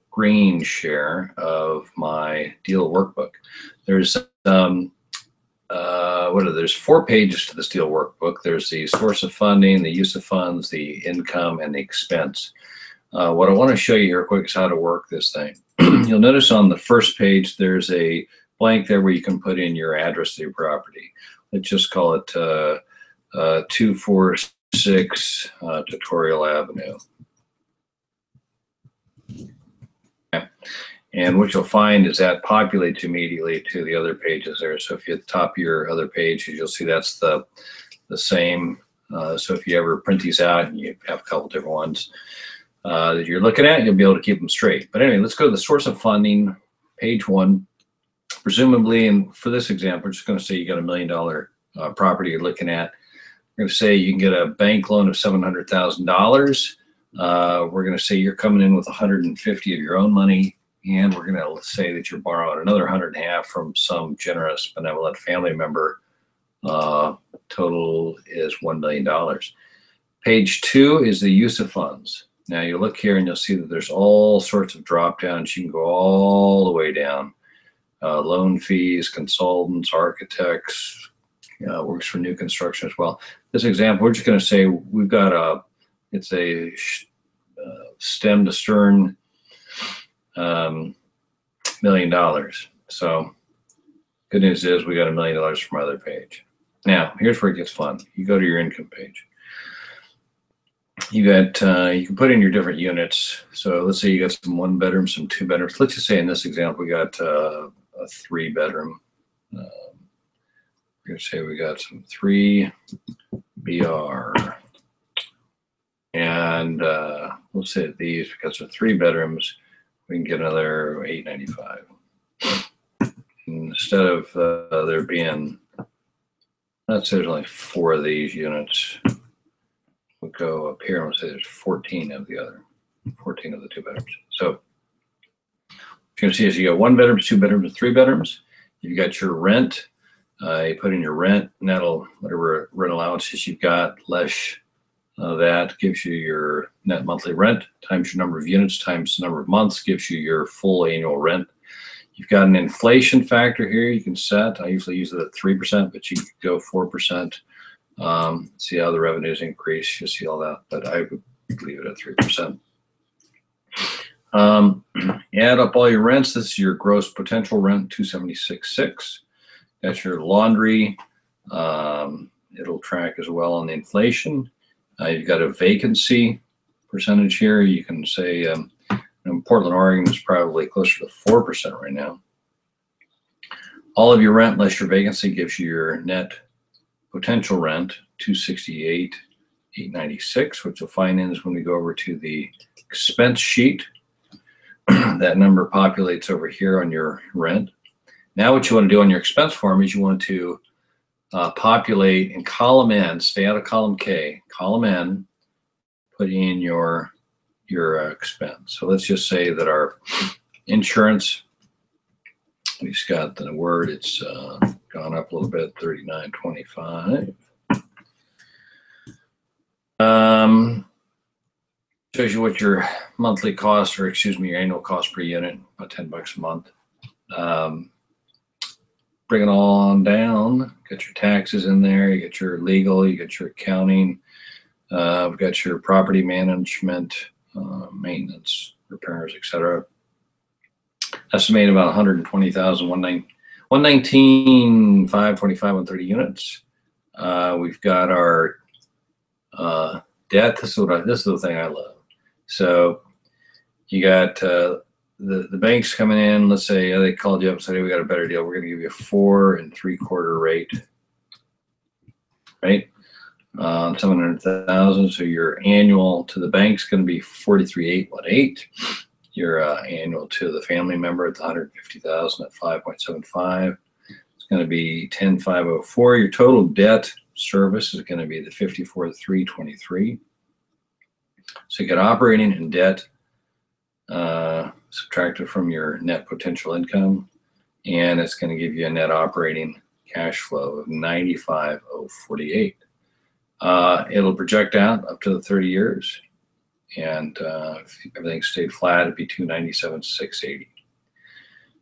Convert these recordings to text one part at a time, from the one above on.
screen share of my Deal Workbook. There's there's 4 pages to this Deal Workbook. There's the source of funding, the use of funds, the income, and the expense. What I want to show you here quick is how to work this thing. You'll notice on the first page there's a blank there where you can put in your address of your property. Let's just call it 246 Tutorial Avenue. Okay. And what you'll find is that populates immediately to the other pages there. So if you at the top of your other pages, you'll see that's the same. So if you ever print these out and you have a couple different ones that you're looking at, you'll be able to keep them straight. But anyway, let's go to the source of funding, page 1. Presumably, and for this example, we're just going to say you got $1 million property you're looking at. We're going to say you can get a bank loan of $700,000. We're going to say you're coming in with 150 of your own money, and we're going to say that you're borrowing another 150 from some generous, benevolent family member. Total is $1 million. Page 2 is the use of funds. Now you look here and you'll see that there's all sorts of drop downs. You can go all the way down. Loan fees, consultants, architects, works for new construction as well. This example, we're just going to say we've got it's a stem to stern $1 million. So good news is we got $1 million from our other page. Now here's where it gets fun. You go to your income page. You got you can put in your different units. So let's say you got some 1 bedroom, some 2 bedrooms. Let's just say in this example we got a 3 bedroom. We're gonna say we got some 3 BR, and we'll say these because they're 3 bedrooms. We can get another $895 instead of there being. Let's say there's only 4 of these units. We'll go up here and we'll say there's 14 of the 2 bedrooms. So what you're going to see is you got 1 bedroom, 2 bedrooms, and 3 bedrooms. You've got your rent. You put in your rent, and that'll, whatever rent allowances you've got, less that gives you your net monthly rent, times your number of units, times the number of months, gives you your full annual rent. You've got an inflation factor here you can set. I usually use it at 3%, but you can go 4%. See how the revenues increase. You'll see all that, but I would leave it at 3%. Add up all your rents. This is your gross potential rent, $276,600. That's your laundry. It'll track as well on the inflation. You've got a vacancy percentage here. You can say in Portland, Oregon is probably closer to 4% right now. All of your rent less your vacancy gives you your net potential rent, $268,896, which you'll find is when we go over to the expense sheet. That number populates over here on your rent. Now what you want to do on your expense form is you want to populate in column N, stay out of column K, column N, put in your expense. So let's just say that our insurance, we just got the word, it's gone up a little bit, $39.25. Shows you what your monthly cost, or excuse me, your annual cost per unit, about $10 a month. Bring it all on down. Got your taxes in there. You get your legal. You get your accounting. We've got your property management, maintenance, repairs, etc. Estimated about 120,000, 119,525 on 30 units. We've got our debt. This is the thing I love. So you got the banks coming in. Let's say they called you up and said, hey, we got a better deal. We're going to give you a 4 3/4 rate, right? 700,000. So your annual to the bank's going to be 43,818. Your annual to the family member at the 150,000 at 5.75. It's going to be 10,504. Your total debt service is going to be the 54,323. So you get operating and debt subtracted from your net potential income, and it's going to give you a net operating cash flow of 95,048. It'll project out up to the 30 years, And if everything stayed flat, it'd be 297,680.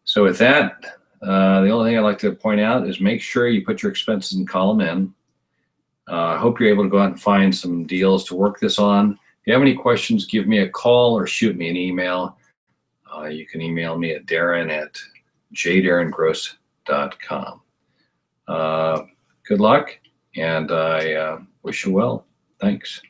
So with that, the only thing I'd like to point out is make sure you put your expenses in column N. I hope you're able to go out and find some deals to work this on. If you have any questions, give me a call or shoot me an email. You can email me at darren@jdarrengross.com. Good luck, and I wish you well. Thanks.